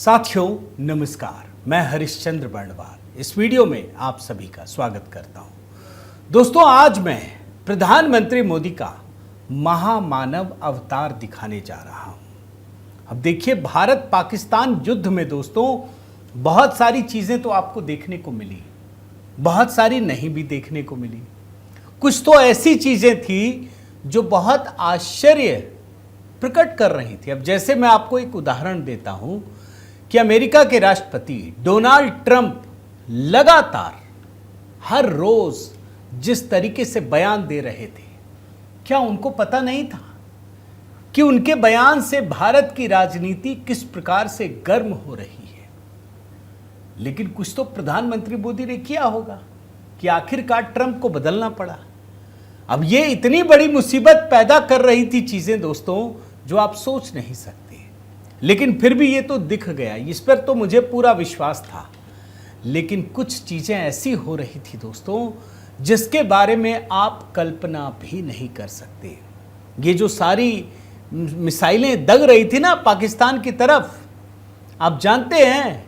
साथियों नमस्कार, मैं हरिश्चंद्र बर्णवाल इस वीडियो में आप सभी का स्वागत करता हूं। दोस्तों, आज मैं प्रधानमंत्री मोदी का महामानव अवतार दिखाने जा रहा हूं। अब देखिए, भारत पाकिस्तान युद्ध में दोस्तों बहुत सारी चीजें तो आपको देखने को मिली, बहुत सारी नहीं भी देखने को मिली। कुछ तो ऐसी चीजें थी जो बहुत आश्चर्य प्रकट कर रही थी। अब जैसे मैं आपको एक उदाहरण देता हूं कि अमेरिका के राष्ट्रपति डोनाल्ड ट्रंप लगातार हर रोज जिस तरीके से बयान दे रहे थे, क्या उनको पता नहीं था कि उनके बयान से भारत की राजनीति किस प्रकार से गर्म हो रही है? लेकिन कुछ तो प्रधानमंत्री मोदी ने किया होगा कि आखिरकार ट्रंप को बदलना पड़ा। अब ये इतनी बड़ी मुसीबत पैदा कर रही थी चीजें दोस्तों, जो आप सोच नहीं सकते। लेकिन फिर भी ये तो दिख गया, इस पर तो मुझे पूरा विश्वास था। लेकिन कुछ चीजें ऐसी हो रही थी दोस्तों जिसके बारे में आप कल्पना भी नहीं कर सकते। ये जो सारी मिसाइलें दग रही थी ना पाकिस्तान की तरफ, आप जानते हैं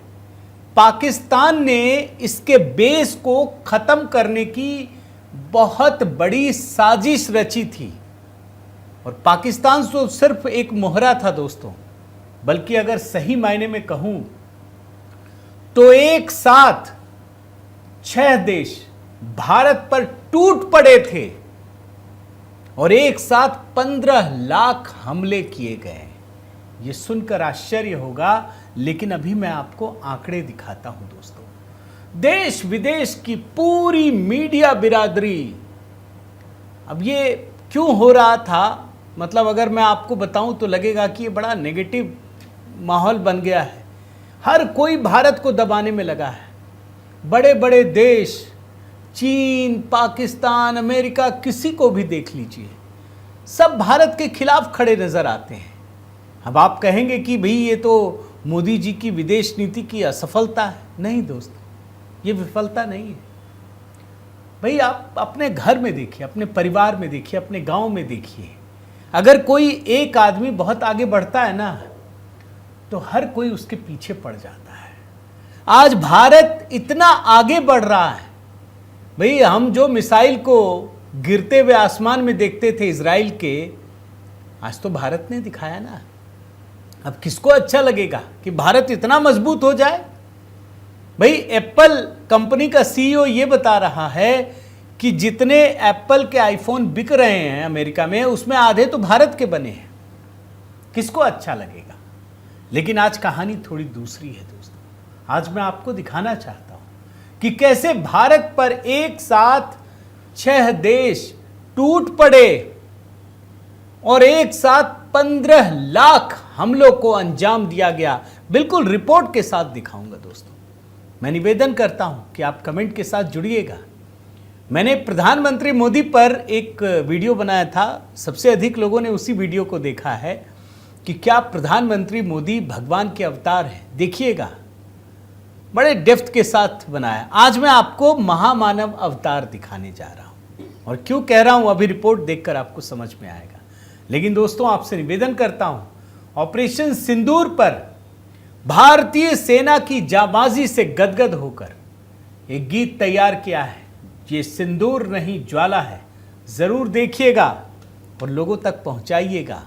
पाकिस्तान ने इसके बेस को खत्म करने की बहुत बड़ी साजिश रची थी। और पाकिस्तान तो सिर्फ एक मोहरा था दोस्तों, बल्कि अगर सही मायने में कहूं तो एक साथ 6 देश भारत पर टूट पड़े थे और एक साथ 15 लाख हमले किए गए। यह सुनकर आश्चर्य होगा, लेकिन अभी मैं आपको आंकड़े दिखाता हूं दोस्तों। देश विदेश की पूरी मीडिया बिरादरी, अब ये क्यों हो रहा था, मतलब अगर मैं आपको बताऊं तो लगेगा कि ये बड़ा नेगेटिव माहौल बन गया है। हर कोई भारत को दबाने में लगा है। बड़े बड़े देश, चीन, पाकिस्तान, अमेरिका, किसी को भी देख लीजिए, सब भारत के खिलाफ खड़े नजर आते हैं। अब आप कहेंगे कि भाई ये तो मोदी जी की विदेश नीति की असफलता है। नहीं दोस्तों, ये विफलता नहीं है। भाई आप अपने घर में देखिए, अपने परिवार में देखिए, अपने गांव में देखिए। अगर कोई एक आदमी बहुत आगे बढ़ता है ना, तो हर कोई उसके पीछे पड़ जाता है। आज भारत इतना आगे बढ़ रहा है। भाई हम जो मिसाइल को गिरते हुए आसमान में देखते थे इजराइल के, आज तो भारत ने दिखाया ना। अब किसको अच्छा लगेगा कि भारत इतना मजबूत हो जाए? भाई एप्पल कंपनी का सीईओ ये बता रहा है कि जितने एप्पल के आईफोन बिक रहे हैं अमेरिका में, उसमें आधे तो भारत के बने हैं। किसको अच्छा लगेगा? लेकिन आज कहानी थोड़ी दूसरी है दोस्तों। आज मैं आपको दिखाना चाहता हूं कि कैसे भारत पर एक साथ 6 देश टूट पड़े और एक साथ 15 लाख हमलों को अंजाम दिया गया। बिल्कुल रिपोर्ट के साथ दिखाऊंगा दोस्तों। मैं निवेदन करता हूं कि आप कमेंट के साथ जुड़िएगा। मैंने प्रधानमंत्री मोदी पर एक वीडियो बनाया था, सबसे अधिक लोगों ने उसी वीडियो को देखा है कि क्या प्रधानमंत्री मोदी भगवान के अवतार हैं। देखिएगा, बड़े डेप्थ के साथ बनाया। आज मैं आपको महामानव अवतार दिखाने जा रहा हूं, और क्यों कह रहा हूं अभी रिपोर्ट देखकर आपको समझ में आएगा। लेकिन दोस्तों आपसे निवेदन करता हूं, ऑपरेशन सिंदूर पर भारतीय सेना की जाबाजी से गदगद होकर एक गीत तैयार किया है। ये सिंदूर नहीं ज्वाला है, जरूर देखिएगा और लोगों तक पहुंचाइएगा।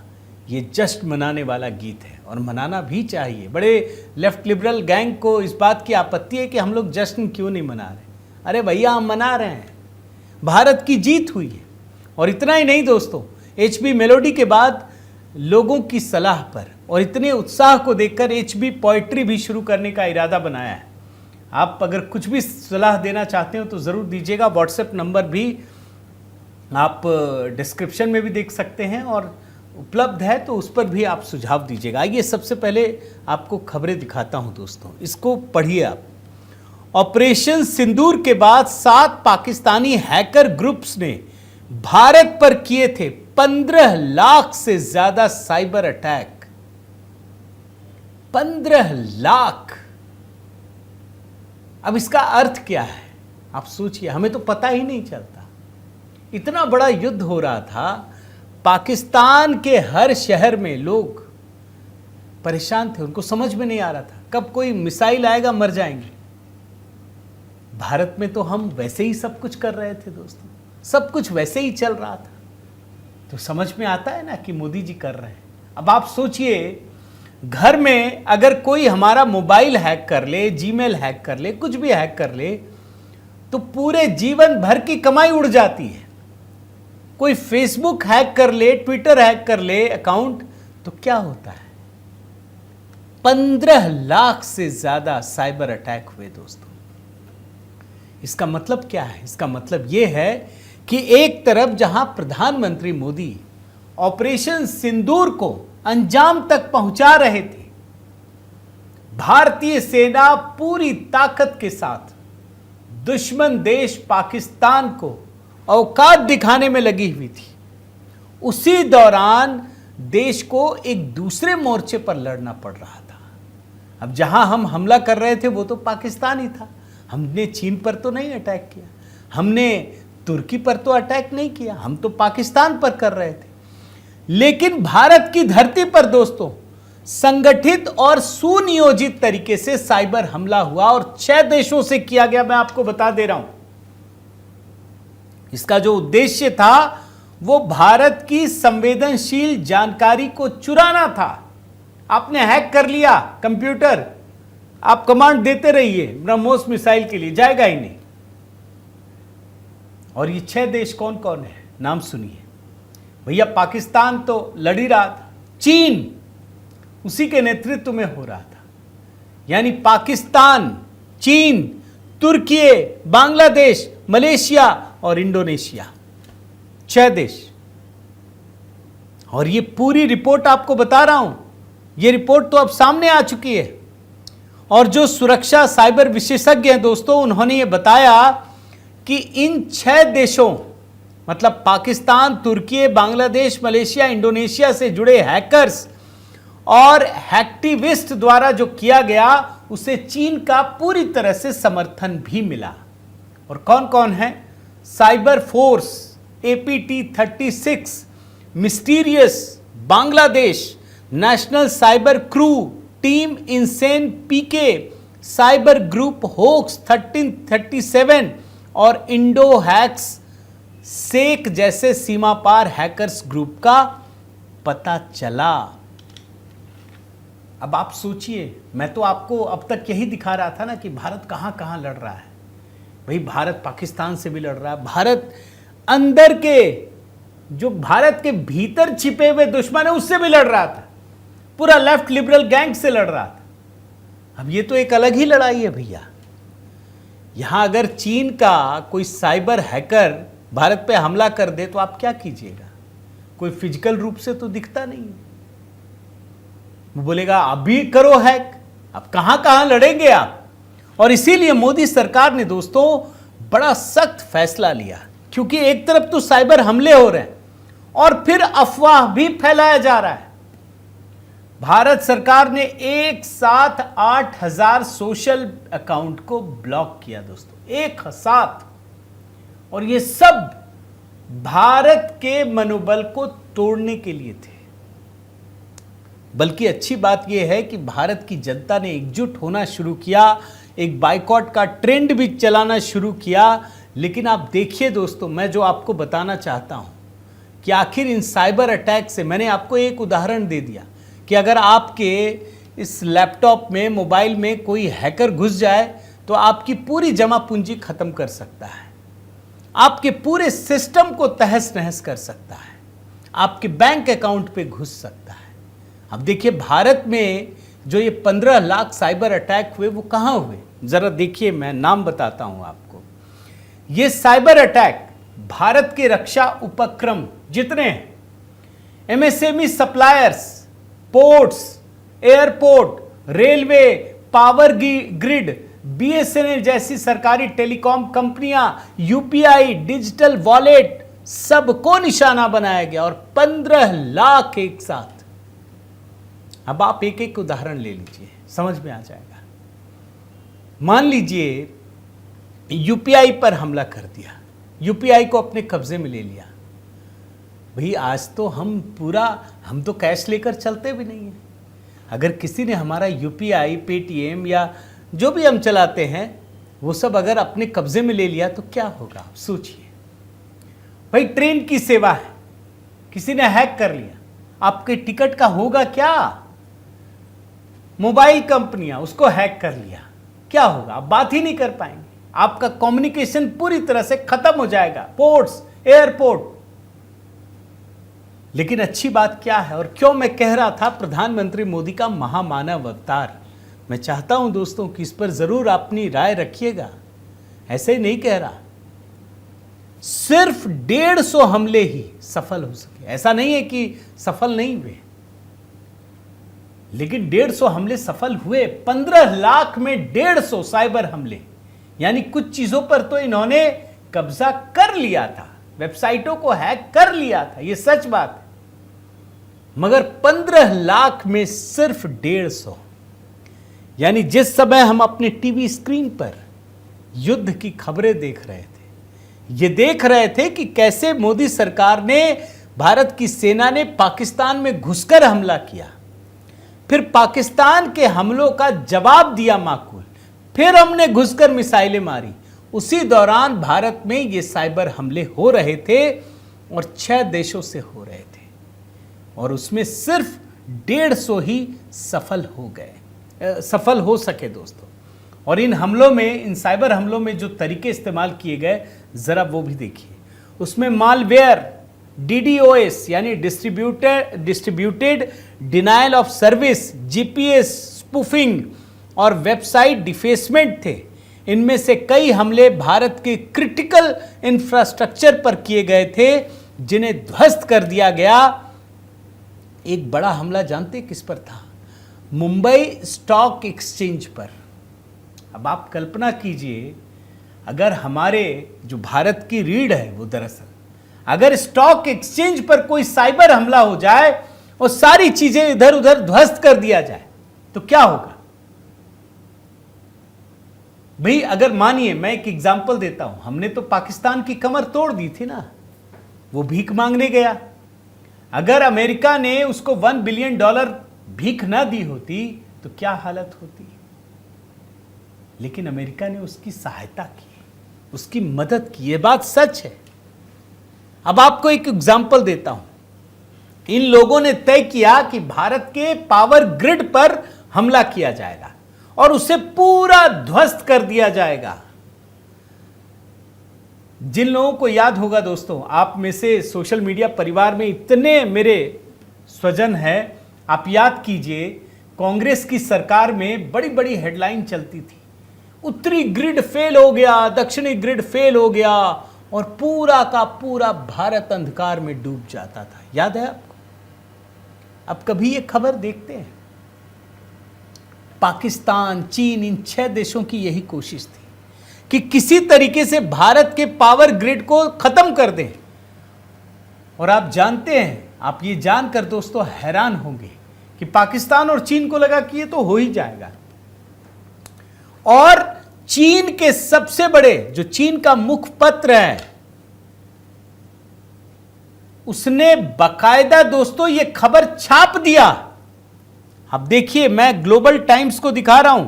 ये जश्न मनाने वाला गीत है और मनाना भी चाहिए। बड़े लेफ्ट लिबरल गैंग को इस बात की आपत्ति है कि हम लोग जश्न क्यों नहीं मना रहे। अरे भैया, हम मना रहे हैं, भारत की जीत हुई है। और इतना ही नहीं दोस्तों, एचबी मेलोडी के बाद लोगों की सलाह पर और इतने उत्साह को देखकर एचबी पोएट्री भी शुरू करने का इरादा बनाया है। आप अगर कुछ भी सलाह देना चाहते हो तो ज़रूर दीजिएगा। व्हाट्सएप नंबर भी आप डिस्क्रिप्शन में भी देख सकते हैं और उपलब्ध है, तो उस पर भी आप सुझाव दीजिएगा। आइए सबसे पहले आपको खबरें दिखाता हूं दोस्तों, इसको पढ़िए आप। ऑपरेशन सिंदूर के बाद 7 पाकिस्तानी हैकर ग्रुप्स ने भारत पर किए थे 15 लाख से ज्यादा साइबर अटैक। 15 लाख। अब इसका अर्थ क्या है आप सोचिए, हमें तो पता ही नहीं चलता। इतना बड़ा युद्ध हो रहा था, पाकिस्तान के हर शहर में लोग परेशान थे, उनको समझ में नहीं आ रहा था कब कोई मिसाइल आएगा मर जाएंगे। भारत में तो हम वैसे ही सब कुछ कर रहे थे दोस्तों, सब कुछ वैसे ही चल रहा था। तो समझ में आता है ना कि मोदी जी कर रहे हैं। अब आप सोचिए, घर में अगर कोई हमारा मोबाइल हैक कर ले, जीमेल हैक कर ले, कुछ भी हैक कर ले, तो पूरे जीवन भर की कमाई उड़ जाती है। कोई फेसबुक हैक कर ले, ट्विटर हैक कर ले अकाउंट, तो क्या होता है? 15 लाख से ज्यादा साइबर अटैक हुए दोस्तों। इसका मतलब क्या है? इसका मतलब यह है कि एक तरफ जहां प्रधानमंत्री मोदी ऑपरेशन सिंदूर को अंजाम तक पहुंचा रहे थे, भारतीय सेना पूरी ताकत के साथ दुश्मन देश पाकिस्तान को औकात दिखाने में लगी हुई थी, उसी दौरान देश को एक दूसरे मोर्चे पर लड़ना पड़ रहा था। अब जहां हम हमला कर रहे थे वो तो पाकिस्तान ही था। हमने चीन पर तो नहीं अटैक किया, हमने तुर्की पर तो अटैक नहीं किया, हम तो पाकिस्तान पर कर रहे थे। लेकिन भारत की धरती पर दोस्तों संगठित और सुनियोजित तरीके से साइबर हमला हुआ और 6 देशों से किया गया। मैं आपको बता दे रहा हूं, इसका जो उद्देश्य था वो भारत की संवेदनशील जानकारी को चुराना था। आपने हैक कर लिया कंप्यूटर, आप कमांड देते रहिए ब्रह्मोस मिसाइल के लिए, जाएगा ही नहीं। और ये 6 देश कौन कौन है, नाम सुनिए भैया। पाकिस्तान तो लड़ ही रहा था, चीन उसी के नेतृत्व में हो रहा था, यानी पाकिस्तान, चीन, तुर्की, बांग्लादेश, मलेशिया और इंडोनेशिया, 6 देश। और ये पूरी रिपोर्ट आपको बता रहा हूं, ये रिपोर्ट तो अब सामने आ चुकी है। और जो सुरक्षा साइबर विशेषज्ञ हैं दोस्तों, उन्होंने ये बताया कि इन 6 देशों मतलब पाकिस्तान, तुर्की, बांग्लादेश, मलेशिया, इंडोनेशिया से जुड़े हैकर्स और हैक्टिविस्ट द्वारा जो किया गया उसे चीन का पूरी तरह से समर्थन भी मिला। और कौन कौन है? Cyber force, APT36, mysterious, Bangladesh, national cyber crew, team insane PK, cyber group hoax 1337 और इंडो हैक्स सेक जैसे सीमा पार हैकर्स ग्रुप का पता चला। अब आप सोचिए, मैं तो आपको अब तक यही दिखा रहा था ना कि भारत कहां कहां लड़ रहा है। भाई भारत पाकिस्तान से भी लड़ रहा है, भारत अंदर के जो भारत के भीतर छिपे हुए दुश्मन है उससे भी लड़ रहा था, पूरा लेफ्ट लिबरल गैंग से लड़ रहा था। अब ये तो एक अलग ही लड़ाई है भैया। यहां अगर चीन का कोई साइबर हैकर भारत पे हमला कर दे तो आप क्या कीजिएगा? कोई फिजिकल रूप से तो दिखता नहीं है, वो बोलेगा अभी करो हैक। अब कहां कहां लड़ेंगे आप? और इसीलिए मोदी सरकार ने दोस्तों बड़ा सख्त फैसला लिया, क्योंकि एक तरफ तो साइबर हमले हो रहे हैं और फिर अफवाह भी फैलाया जा रहा है। भारत सरकार ने एक साथ 8000 सोशल अकाउंट को ब्लॉक किया दोस्तों, एक साथ। और ये सब भारत के मनोबल को तोड़ने के लिए थे। बल्कि अच्छी बात यह है कि भारत की जनता ने एकजुट होना शुरू किया, एक बाइकॉट का ट्रेंड भी चलाना शुरू किया। लेकिन आप देखिए दोस्तों, मैं जो आपको बताना चाहता हूं कि आखिर इन साइबर अटैक से, मैंने आपको एक उदाहरण दे दिया कि अगर आपके इस लैपटॉप में, मोबाइल में कोई हैकर घुस जाए तो आपकी पूरी जमा पूंजी खत्म कर सकता है, आपके पूरे सिस्टम को तहस नहस कर सकता है, आपके बैंक अकाउंट पे घुस सकता है। अब देखिए भारत में जो ये 15 लाख साइबर अटैक हुए वो कहां हुए, जरा देखिए, मैं नाम बताता हूं आपको। ये साइबर अटैक भारत के रक्षा उपक्रम जितने हैं, MSME suppliers, ports, airport, railway, power grid, BSNL जैसी सरकारी टेलीकॉम कंपनियां, UPI, डिजिटल वॉलेट, सबको निशाना बनाया गया और 15 लाख एक साथ। अब आप एक एक उदाहरण ले लीजिए, समझ में आ जाएगा। मान लीजिए UPI पर हमला कर दिया, UPI को अपने कब्जे में ले लिया। भाई आज तो हम तो कैश लेकर चलते भी नहीं है। अगर किसी ने हमारा यूपीआई, पेटीएम या जो भी हम चलाते हैं वो सब अगर अपने कब्जे में ले लिया तो क्या होगा, आप सोचिए। भाई ट्रेन की सेवा है, किसी ने हैक कर लिया, आपके टिकट का होगा क्या? मोबाइल कंपनियां उसको हैक कर लिया, क्या होगा? आप बात ही नहीं कर पाएंगे, आपका कम्युनिकेशन पूरी तरह से खत्म हो जाएगा, पोर्ट्स, एयरपोर्ट। लेकिन अच्छी बात क्या है और क्यों मैं कह रहा था प्रधानमंत्री मोदी का महामानव अवतार, मैं चाहता हूं दोस्तों कि इस पर जरूर अपनी राय रखिएगा। ऐसे ही नहीं कह रहा, सिर्फ 150 हमले ही सफल हो सके, ऐसा नहीं है कि सफल नहीं हुए, लेकिन 150 हमले सफल हुए। 15 लाख में 150 साइबर हमले, यानी कुछ चीजों पर तो इन्होंने कब्जा कर लिया था, वेबसाइटों को हैक कर लिया था, यह सच बात है। मगर 15 लाख में सिर्फ 150, यानी जिस समय हम अपने टीवी स्क्रीन पर युद्ध की खबरें देख रहे थे, ये देख रहे थे कि कैसे मोदी सरकार ने, भारत की सेना ने पाकिस्तान में घुसकर हमला किया, फिर पाकिस्तान के हमलों का जवाब दिया माकूल, फिर हमने घुसकर मिसाइलें मारी। उसी दौरान भारत में ये साइबर हमले हो रहे थे और 6 देशों से हो रहे थे और उसमें सिर्फ 150 ही सफल हो सके दोस्तों। और इन हमलों में, इन साइबर हमलों में जो तरीके इस्तेमाल किए गए जरा वो भी देखिए। उसमें मालवेयर, DDoS यानी distributed denial of service, GPS spoofing और वेबसाइट डिफेसमेंट थे। इनमें से कई हमले भारत के क्रिटिकल इंफ्रास्ट्रक्चर पर किए गए थे जिन्हें ध्वस्त कर दिया गया। एक बड़ा हमला जानते किस पर था? मुंबई स्टॉक एक्सचेंज पर। अब आप कल्पना कीजिए, अगर हमारे जो भारत की रीढ़ है वो दरअसल, अगर स्टॉक एक्सचेंज पर कोई साइबर हमला हो जाए और सारी चीजें इधर उधर ध्वस्त कर दिया जाए तो क्या होगा भाई? अगर मानिए, मैं एक एग्जांपल देता हूं, हमने तो पाकिस्तान की कमर तोड़ दी थी ना, वो भीख मांगने गया। अगर अमेरिका ने उसको $1 बिलियन भीख ना दी होती तो क्या हालत होती? लेकिन अमेरिका ने उसकी सहायता की, उसकी मदद की, यह बात सच है। अब आपको एक एग्जांपल देता हूं। इन लोगों ने तय किया कि भारत के पावर ग्रिड पर हमला किया जाएगा और उसे पूरा ध्वस्त कर दिया जाएगा। जिन लोगों को याद होगा दोस्तों, आप में से सोशल मीडिया परिवार में इतने मेरे स्वजन हैं, आप याद कीजिए, कांग्रेस की सरकार में बड़ी बड़ी हेडलाइन चलती थी, उत्तरी ग्रिड फेल हो गया, दक्षिणी ग्रिड फेल हो गया और पूरा का पूरा भारत अंधकार में डूब जाता था। याद है आपको? अब कभी ये खबर देखते हैं? पाकिस्तान, चीन, इन 6 देशों की यही कोशिश थी कि किसी तरीके से भारत के पावर ग्रिड को खत्म कर दें। और आप जानते हैं, आप ये जानकर दोस्तों हैरान होंगे कि पाकिस्तान और चीन को लगा कि ये तो हो ही जाएगा। और चीन के सबसे बड़े, जो चीन का मुखपत्र है, उसने बकायदा दोस्तों ये खबर छाप दिया। अब देखिए, मैं ग्लोबल टाइम्स को दिखा रहा हूं।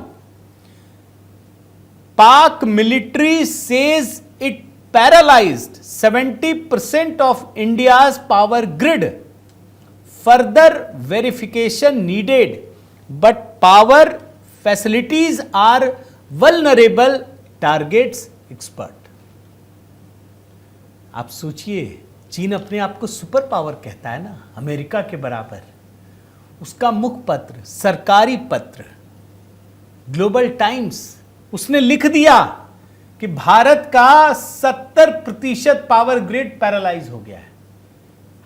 Pak military says it paralysed 70% of India's power grid, further verification needed, but power facilities are vulnerable, targets expert. आप सोचिए, चीन अपने आप को सुपर पावर कहता है ना, अमेरिका के बराबर। उसका मुखपत्र, सरकारी पत्र ग्लोबल टाइम्स, उसने लिख दिया कि भारत का 70% पावर ग्रिड पैरालाइज हो गया है।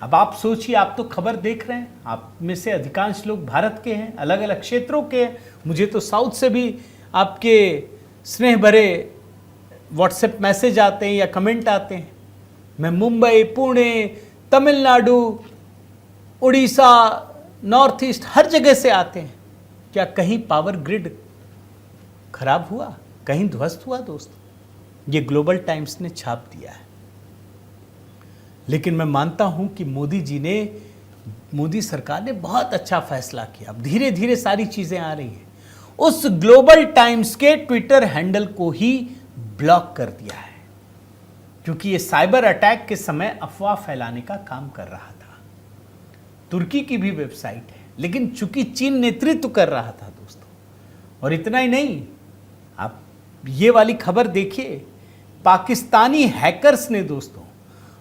अब आप सोचिए, आप तो खबर देख रहे हैं, आप में से अधिकांश लोग भारत के हैं, अलग अलग क्षेत्रों के हैं। मुझे तो साउथ से भी आपके स्नेह भरे व्हाट्सएप मैसेज आते हैं या कमेंट आते हैं। मैं मुंबई, पुणे, तमिलनाडु, उड़ीसा, नॉर्थ ईस्ट, हर जगह से आते हैं। क्या कहीं पावर ग्रिड खराब हुआ, कहीं ध्वस्त हुआ दोस्तों? ये ग्लोबल टाइम्स ने छाप दिया है। लेकिन मैं मानता हूं कि मोदी जी ने मोदी सरकार ने बहुत अच्छा फैसला किया। अब धीरे धीरे सारी चीजें आ रही हैं। उस ग्लोबल टाइम्स के ट्विटर हैंडल को ही ब्लॉक कर दिया है, क्योंकि ये साइबर अटैक के समय अफवाह फैलाने का काम कर रहा था। तुर्की की भी वेबसाइट है, लेकिन चूंकि चीन नेतृत्व कर रहा था दोस्तों। और इतना ही नहीं, आप ये वाली खबर देखिए, पाकिस्तानी हैकर्स ने दोस्तों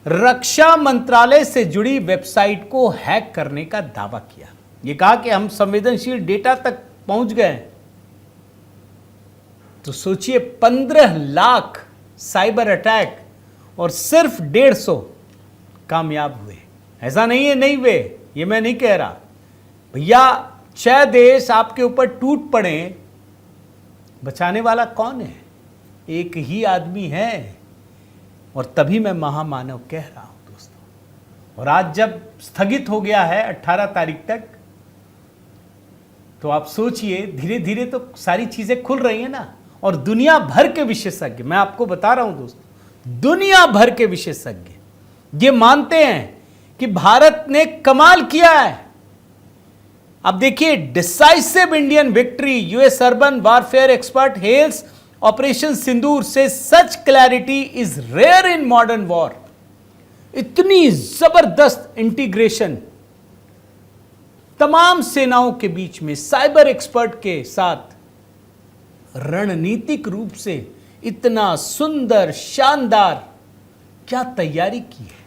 रक्षा मंत्रालय से जुड़ी वेबसाइट को हैक करने का दावा किया। ये कहा कि हम संवेदनशील डेटा तक पहुंच गए। तो सोचिए, 15 लाख साइबर अटैक और सिर्फ 150 कामयाब हुए। ऐसा नहीं है नहीं हुए, ये मैं नहीं कह रहा भैया। 6 देश आपके ऊपर टूट पड़े, बचाने वाला कौन है? एक ही आदमी है। और तभी मैं महामानव कह रहा हूं दोस्तों। और आज जब स्थगित हो गया है 18 तारीख तक, तो आप सोचिए धीरे धीरे तो सारी चीजें खुल रही है ना। और दुनिया भर के विशेषज्ञ, मैं आपको बता रहा हूं दोस्तों, दुनिया भर के विशेषज्ञ ये मानते हैं कि भारत ने कमाल किया है। अब देखिए, decisive Indian victory, US urban warfare expert hails operation Sindoor से such clarity is rare in modern war. इतनी जबरदस्त इंटीग्रेशन तमाम सेनाओं के बीच में साइबर एक्सपर्ट के साथ रणनीतिक रूप से इतना सुंदर शानदार क्या तैयारी की है।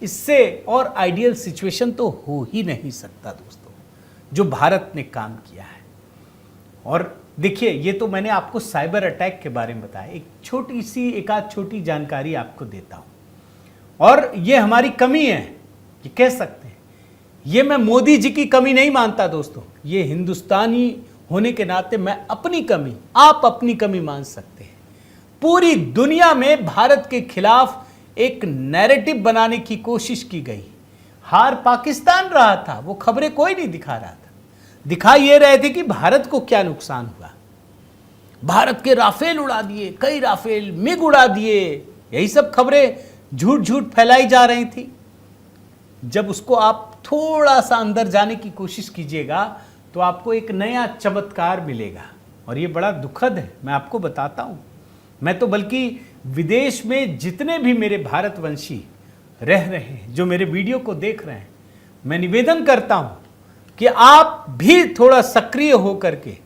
इससे और आइडियल सिचुएशन तो हो ही नहीं सकता दोस्तों, जो भारत ने काम किया है। और देखिए, ये तो मैंने आपको साइबर अटैक के बारे में बताया। एक आध छोटी जानकारी आपको देता हूं। और ये हमारी कमी है, ये कह सकते हैं। ये मैं मोदी जी की कमी नहीं मानता दोस्तों, ये हिंदुस्तानी होने के नाते मैं अपनी कमी, आप अपनी कमी मान सकते हैं। पूरी दुनिया में भारत के खिलाफ एक नैरेटिव बनाने की कोशिश की गई। हार पाकिस्तान रहा था, वो खबरें कोई नहीं दिखा रहा था। दिखा ये रहे थे कि भारत को क्या नुकसान हुआ। भारत के राफेल उड़ा दिए, कई राफेल मिग उड़ा दिए, यही सब खबरें झूठ झूठ फैलाई जा रही थी। जब उसको आप थोड़ा सा अंदर जाने की कोशिश कीजिएगा तो आपको एक नया चमत्कार मिलेगा। और ये बड़ा दुखद है, मैं आपको बताता हूं। मैं तो बल्कि विदेश में जितने भी मेरे भारतवंशी रह रहे हैं, जो मेरे वीडियो को देख रहे हैं, मैं निवेदन करता हूं कि आप भी थोड़ा सक्रिय होकर के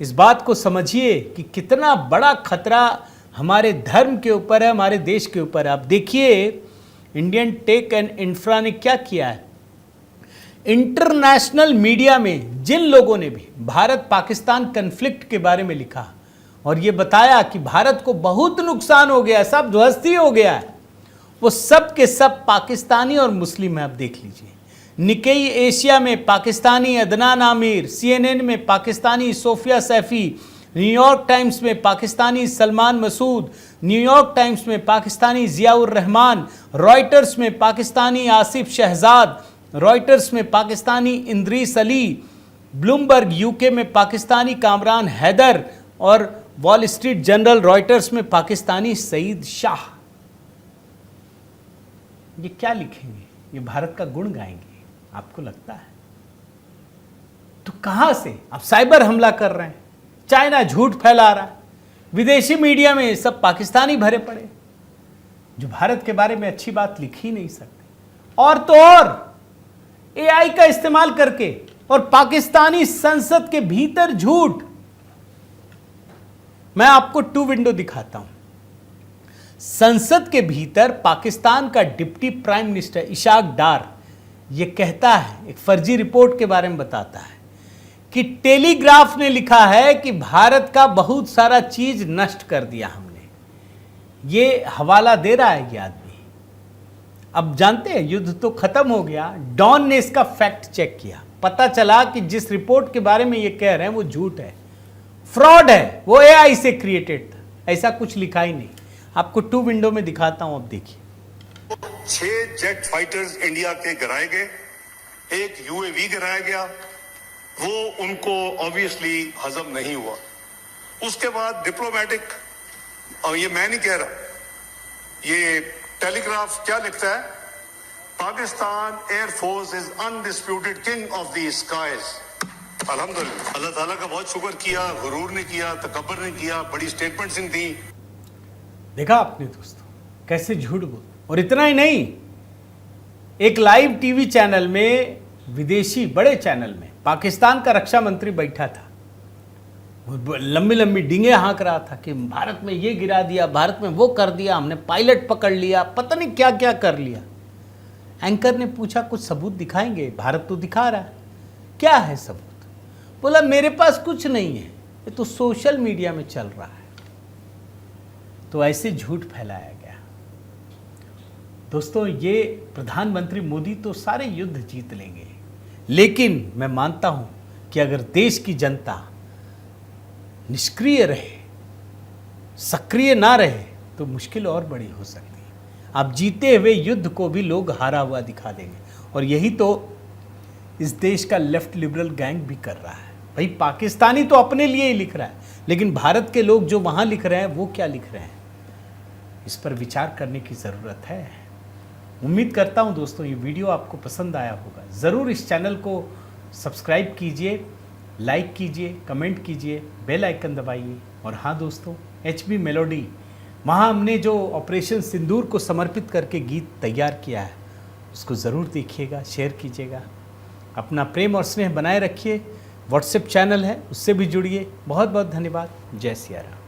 इस बात को समझिए कि कितना बड़ा खतरा हमारे धर्म के ऊपर है, हमारे देश के ऊपर है। आप देखिए, इंडियन टेक एंड इंफ्रा ने क्या किया है। इंटरनेशनल मीडिया में जिन लोगों ने भी भारत पाकिस्तान कन्फ्लिक्ट के बारे में लिखा और ये बताया कि भारत को बहुत नुकसान हो गया, सब ध्वस्त ही हो गया है, वो सब के सब पाकिस्तानी और मुस्लिम है। आप देख लीजिए, निकेई एशिया में पाकिस्तानी अदनान आमिर, सीएनएन में Pakistani Sophia Saifi, New York times में पाकिस्तानी सलमान मसूद, न्यूयॉर्क टाइम्स में पाकिस्तानी जियाउर रहमान, रॉयटर्स में पाकिस्तानी आसिफ शहजाद, रॉयटर्स में पाकिस्तानी इंद्रीस अली, ब्लूमबर्ग यूके में पाकिस्तानी कामरान हैदर और वॉल स्ट्रीट जर्नल रॉयटर्स में पाकिस्तानी सईद शाह। ये क्या लिखेंगे? ये भारत का गुण गाएंगे, आपको लगता है? तो कहां से अब साइबर हमला कर रहे हैं, चाइना झूठ फैला रहा है, विदेशी मीडिया में सब पाकिस्तानी भरे पड़े जो भारत के बारे में अच्छी बात लिख ही नहीं सकते। और तो और एआई का इस्तेमाल करके और पाकिस्तानी संसद के भीतर झूठ। मैं आपको 2 विंडो दिखाता हूं। संसद के भीतर पाकिस्तान का डिप्टी प्राइम मिनिस्टर इशाक डार ये कहता है, एक फर्जी रिपोर्ट के बारे में बताता है कि टेलीग्राफ ने लिखा है कि भारत का बहुत सारा चीज नष्ट कर दिया हमने। ये हवाला दे रहा है ये आदमी। अब जानते हैं, युद्ध तो खत्म हो गया। डॉन ने इसका फैक्ट चेक किया, पता चला कि जिस रिपोर्ट के बारे में ये कह रहे हैं वो झूठ है, फ्रॉड है, वो एआई से क्रिएटेड था, ऐसा कुछ लिखा ही नहीं। आपको 2 विंडो में दिखाता हूं, अब देखिए। 6 जेट फाइटर्स इंडिया के गिराए गए, एक यूएवी गिराया गया, वो उनको ऑब्वियसली हजम नहीं हुआ। उसके बाद डिप्लोमेटिक, और ये मैं नहीं कह रहा, ये टेलीग्राफ क्या लिखता है Pakistan air force is undisputed king of the skies. अल्हम्दुलिल्लाह, अल्लाह ताला का बहुत शुक्र किया, गुरूर नहीं किया, तकब्बर नहीं किया, बड़ी स्टेटमेंट्स इन थी। देखा आपने दोस्तों कैसे झूठ बोल। और इतना ही नहीं, एक लाइव टीवी चैनल में, विदेशी बड़े चैनल में पाकिस्तान का रक्षा मंत्री बैठा था, लंबी लंबी डींगे हाँक रहा था कि भारत में ये गिरा दिया, भारत में वो कर दिया, हमने पायलट पकड़ लिया, पता नहीं क्या क्या कर लिया। एंकर ने पूछा कुछ सबूत दिखाएंगे? भारत तो दिखा रहा है, क्या है सबूत? बोला मेरे पास कुछ नहीं है, ये तो सोशल मीडिया में चल रहा है। तो ऐसे झूठ फैलाया गया। दोस्तों, ये प्रधानमंत्री मोदी तो सारे युद्ध जीत लेंगे, लेकिन मैं मानता हूं कि अगर देश की जनता निष्क्रिय रहे, सक्रिय ना रहे, तो मुश्किल और बड़ी हो सकती है। अब जीते हुए युद्ध को भी लोग हारा हुआ दिखा देंगे, और यही तो इस देश का लेफ्ट लिबरल गैंग भी कर रहा है। भाई, पाकिस्तानी तो अपने लिए ही लिख रहा है, लेकिन भारत के लोग जो वहाँ लिख रहे हैं वो क्या लिख रहे हैं, इस पर विचार करने की ज़रूरत है। उम्मीद करता हूँ दोस्तों ये वीडियो आपको पसंद आया होगा। ज़रूर इस चैनल को सब्सक्राइब कीजिए, लाइक कीजिए, कमेंट कीजिए, बेल आइकन दबाइए। और हाँ दोस्तों, HB मेलोडी, वहाँ हमने जो ऑपरेशन सिंदूर को समर्पित करके गीत तैयार किया है, उसको ज़रूर देखिएगा, शेयर कीजिएगा। अपना प्रेम और स्नेह बनाए रखिए। व्हाट्सएप चैनल है, उससे भी जुड़िए। बहुत बहुत धन्यवाद। जय सिया राम।